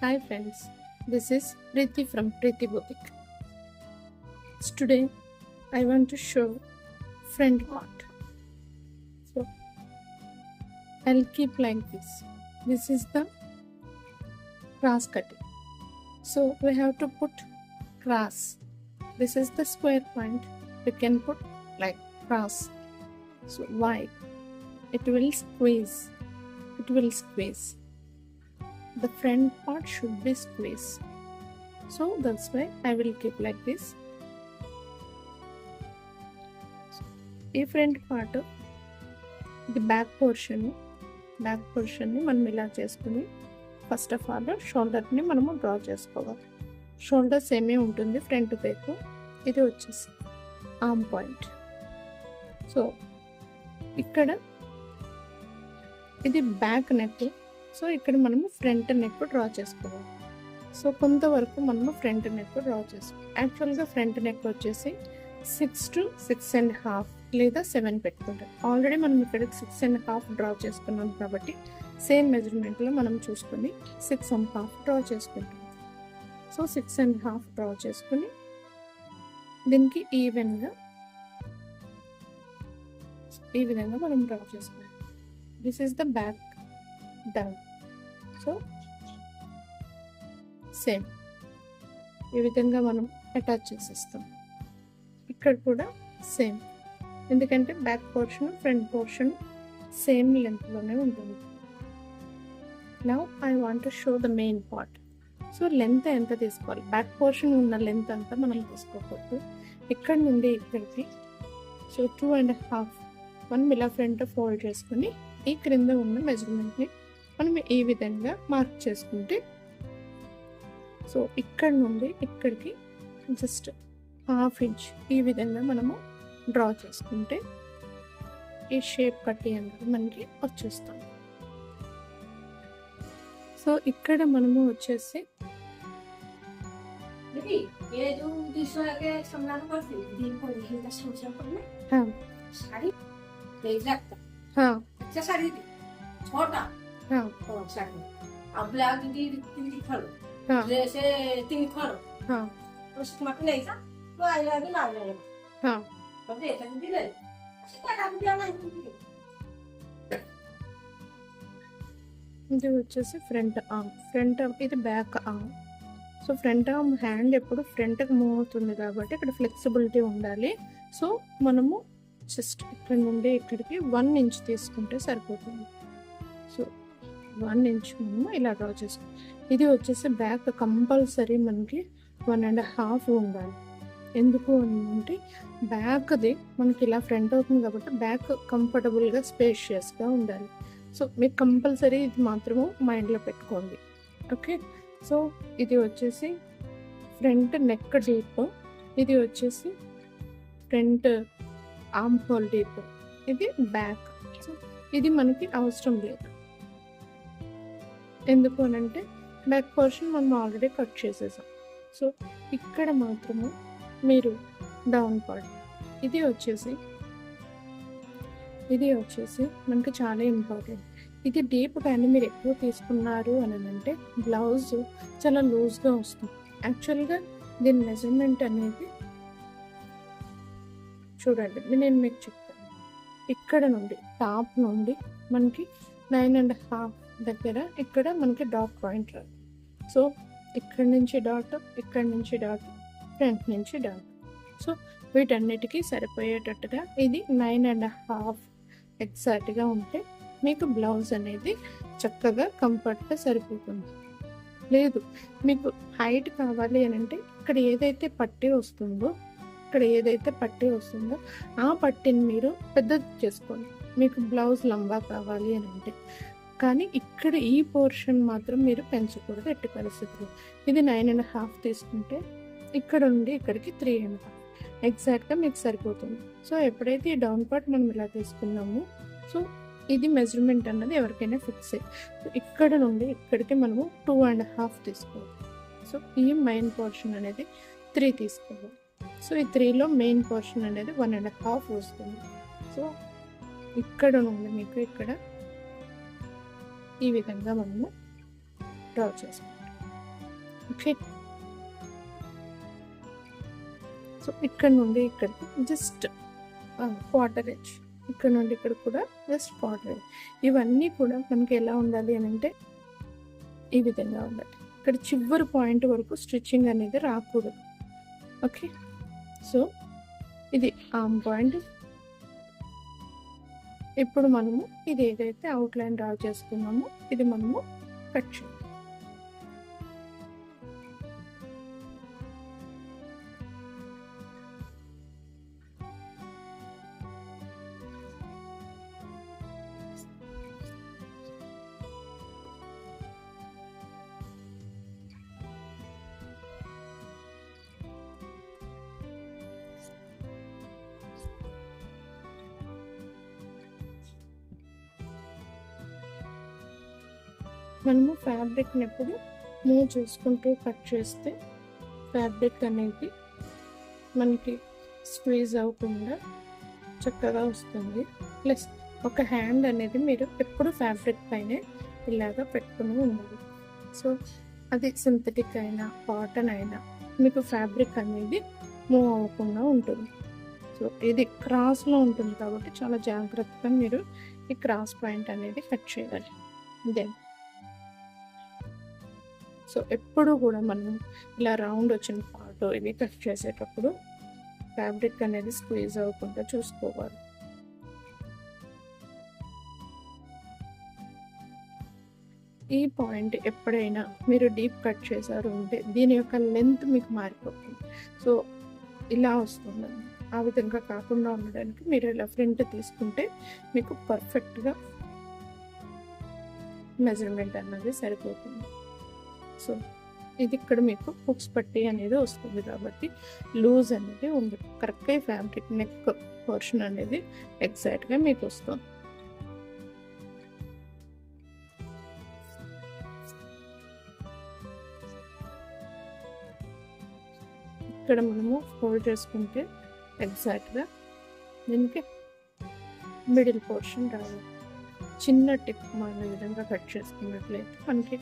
Hi friends, this is Preeti from Preeti Boutique. Today I want to show front part. So I'll keep like this. This is the cross cutting. So we have to put cross. This is the square point. We can put like cross. So why? It will squeeze. It will squeeze. The front part should be squeezed. So that's why I will keep like this. ఈ front part ఇది back portion ని మనం ఇలా చేసుకుని first of all షోల్డర్ని మనము draw చేసుకోవాలి. Shoulder సేమే ఉంటుంది ఫ్రంట్ వైపు. ఇది వచ్చేసి ఆర్మ్ పాయింట్. సో ఇక్కడ ఇది బ్యాక్ నెక్. సో ఇక్కడ మనము ఫ్రంట్ నెక్ డ్రా చేసుకోవాలి. సో కొంతవరకు మనము ఫ్రంట్ నెక్ డ్రా చేసుకోవాలి. యాక్చువల్గా ఫ్రంట్ నెక్ వచ్చేసి 6 to 6.5 లేదా 7 పెట్టుకుంటాం. ఆల్రెడీ మనం ఇక్కడ 6.5 డ్రా చేసుకున్నాం కాబట్టి సేమ్ మెజర్మెంట్లో మనం చూసుకొని 6.5 డ్రా చేసుకుంటాం. సో 6.5 డ్రా చేసుకుని దీనికి ఈ విధంగా మనం డ్రా చేసుకోవాలి. This is the back down. So same ఈ విధంగా మనం అటాచ్ చేసేస్తాం. ఇక్కడ కూడా సేమ్, ఎందుకంటే back portion front portion same లెంత్లోనే ఉంటుంది. Now I want to show the main part. So length ఎంత తీసుకోవాలి? బ్యాక్ పోర్షన్ ఉన్న లెంత్ అంతా మనం తీసుకోకూడదు. ఇక్కడ నుండి ఇక్కడికి సో 2.5 మనం ఇలా ఫ్రంట్ ఫోల్డ్ చేసుకుని ఈ క్రింద ఉన్న మెజర్మెంట్ని మనం ఈ విధంగా మార్క్ చేసుకుంటే సో ఇక్కడ నుండి ఇక్కడికి జస్ట్ 1/2 ఇంచ్ ఈ విధంగా మనము డ్రా చేసుకుంటే ఈ షేప్ కట్టి అనేది మనకి వచ్చేస్తుంది. సో ఇక్కడ మనము వచ్చేసి ఇది వచ్చేసి ఫ్రంట్ ఆర్మ్. ఇది back arm. So front arm hand ఎప్పుడు ఫ్రంట్కి మూవ్ అవుతుంది కాబట్టి ఇక్కడ ఫ్లెక్సిబిలిటీ ఉండాలి. సో మనము జస్ట్ ఇక్కడ నుండి ఇక్కడికి 1 ఇంచ్ తీసుకుంటే సరిపోతుంది. సో 1 ఇంచ్ మనము ఇలా డ్రా చేసుకోవాలి. ఇది వచ్చేసి బ్యాక్ కంపల్సరీ మనకి 1.5 ఉండాలి. ఎందుకు అంటే బ్యాక్ది మనకి ఇలా ఫ్రంట్ అవుతుంది కాబట్టి బ్యాక్ కంఫర్టబుల్గా స్పేషియస్గా ఉండాలి. సో మీరు కంపల్సరీ ఇది మాత్రము మైండ్లో పెట్టుకోండి. ఓకే. సో ఇది వచ్చేసి ఫ్రంట్ నెక్ డీప్, ఇది వచ్చేసి ఫ్రంట్ ఆర్మ్ హోల్ డీప్, ఇది బ్యాక్. సో ఇది మనకి అవసరం లేదు. ఎందుకు అని అంటే బ్యాక్ పోర్షన్ మనం ఆల్రెడీ కట్ చేసేసాం. సో ఇక్కడ మాత్రము మీరు డౌన్ పార్ట్ ఇది వచ్చేసి మనకి చాలా ఇంపార్టెంట్. ఇది డీప్ కానీ మీరు ఎక్కువ తీసుకున్నారు అని అంటే బ్లౌజ్ చాలా లూజ్గా వస్తుంది. యాక్చువల్గా దీని మెజర్మెంట్ అనేది చూడండి, నేను మీకు చెప్తాను. ఇక్కడ నుండి టాప్ నుండి మనకి 9.5 దగ్గర ఇక్కడ మనకి డాట్ పాయింట్ రాదు. సో ఇక్కడ నుంచి డాట్, ఇక్కడ నుంచి డాట్, ఫ్రంట్ నుంచి డాట్. సో వీటన్నిటికీ సరిపోయేటట్టుగా ఇది 9.5 ఎగ్జాక్ట్గా ఉంటే మీకు బ్లౌజ్ అనేది చక్కగా కంఫర్ట్గా సరిపోతుంది. లేదు మీకు హైట్ కావాలి అని అంటే ఇక్కడ ఏదైతే పట్టీ వస్తుందో ఆ పట్టీని మీరు పెద్దది చేసుకోండి. మీకు బ్లౌజ్ లంబా కావాలి అని అంటే. కానీ ఇక్కడ ఈ పోర్షన్ మాత్రం మీరు పెంచకూడదు ఎట్టి పరిస్థితుల్లో. ఇది 9.5 తీసుకుంటే ఇక్కడ నుండి ఇక్కడికి 3.5 ఎగ్జాక్ట్గా మీకు సరిపోతుంది. సో ఎప్పుడైతే ఈ డౌన్ పార్ట్ మనం ఇలా తీసుకున్నామో సో ఇది మెజర్మెంట్ అన్నది ఎవరికైనా ఫిక్స్ అయ్యి ఇక్కడ నుండి ఇక్కడికి మనము 2.5 తీసుకోవాలి. సో ఈ మెయిన్ పోర్షన్ అనేది 3 తీసుకోవాలి. సో ఈ 3లో మెయిన్ పోర్షన్ అనేది 1.5 వస్తుంది. సో ఇక్కడ నుండి మీకు ఇక్కడ ఈ విధంగా మనము డ్రా చేసుకుంటాం. ఓకే. సో ఇక్కడ నుండి ఇక్కడికి జస్ట్ క్వార్టర్ ఇంచ్, ఇక్కడ నుండి ఇక్కడ కూడా జస్ట్ క్వార్టర్ ఇంచ్. ఇవన్నీ కూడా మనకి ఎలా ఉండాలి అని అంటే ఈ విధంగా ఉండాలి. ఇక్కడ చివరి పాయింట్ వరకు స్టిచ్చింగ్ అనేది రాకూడదు. ఓకే. సో ఇది ఆర్మ్ పాయింట్. ఇప్పుడు మనము ఇది ఏదైతే అవుట్లైన్ డ్రా చేసుకున్నామో ఇది మనము కట్ చేయాలి. మనము ఫ్యాబ్రిక్ని ఎప్పుడు మూవ్ చేసుకుంటూ కట్ చేస్తే ఫ్యాబ్రిక్ అనేది మనకి స్క్వీజ్ అవ్వకుండా చక్కగా వస్తుంది. ప్లస్ ఒక హ్యాండ్ అనేది మీరు ఎప్పుడు ఫ్యాబ్రిక్ పైనే ఇలాగా పెట్టుకుని ఉండాలి. సో అది సింథటిక్ అయినా కాటన్ అయినా మీకు ఫ్యాబ్రిక్ అనేది మూవ్ అవ్వకుండా ఉంటుంది. సో ఇది క్రాస్లో ఉంటుంది కాబట్టి చాలా జాగ్రత్తగా మీరు ఈ క్రాస్ పాయింట్ అనేది కట్ చేయాలి. దెన్ సో ఎప్పుడు కూడా మనం ఇలా రౌండ్ వచ్చిన పార్ట్ ఇవి కట్ చేసేటప్పుడు ఫ్యాబ్రిక్ అనేది స్క్వీజ్ అవ్వకుండా చూసుకోవాలి. ఈ పాయింట్ ఎప్పుడైనా మీరు డీప్ కట్ చేశారు అంటే దీని యొక్క లెంత్ మీకు మారిపోతుంది. సో ఇలా వస్తుంది. ఆ విధంగా కాకుండా ఉండడానికి మీరు ఇలా ఫ్రంట్ తీసుకుంటే మీకు పర్ఫెక్ట్గా మెజర్మెంట్ అన్నది సరిపోతుంది. సో ఇది ఇక్కడ మీకు హుక్స్ పట్టి అనేది వస్తుంది కాబట్టి లూజ్ అనేది ఉంది. కరెక్ట్గా ఈ ఫ్యాబ్రిక్ నెక్ పోర్షన్ అనేది ఎగ్జాక్ట్గా మీకు వస్తుంది. ఇక్కడ మనము ఫోల్డ్ చేసుకుంటే ఎగ్జాక్ట్గా దీనికి మిడిల్ పోర్షన్ రావాలి. చిన్న టిప్ మన విధంగా కట్ చేసుకున్నట్లయితే మనకి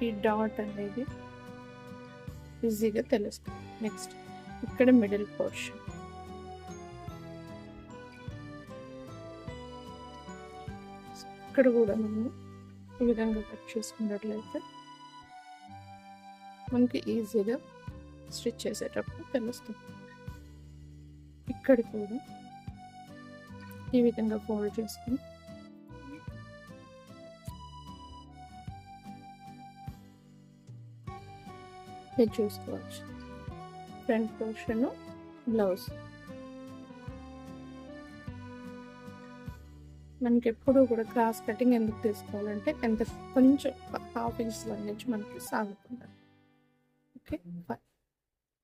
ఈ డాట్ అనేది ఈజీగా తెలుస్తుంది. నెక్స్ట్ ఇక్కడ మిడిల్ పోర్షన్, ఇక్కడ కూడా మనము ఈ విధంగా కట్ చేసుకున్నట్లయితే మనకి ఈజీగా స్టిచ్ చేసేటప్పుడు తెలుస్తుంది. ఇక్కడ కూడా ఈ విధంగా ఫోల్డ్ చేసుకుని మీరు చూసుకోవచ్చు. ఫ్రంట్ పోర్షన్ బ్లౌజ్ మనకి ఎప్పుడు కూడా క్రాస్ కటింగ్ ఎందుకు తీసుకోవాలంటే ఎంత కొంచెం హాఫ్ ఇంచ్ నుంచి మనకి సాగుతుంది. Okay, bye.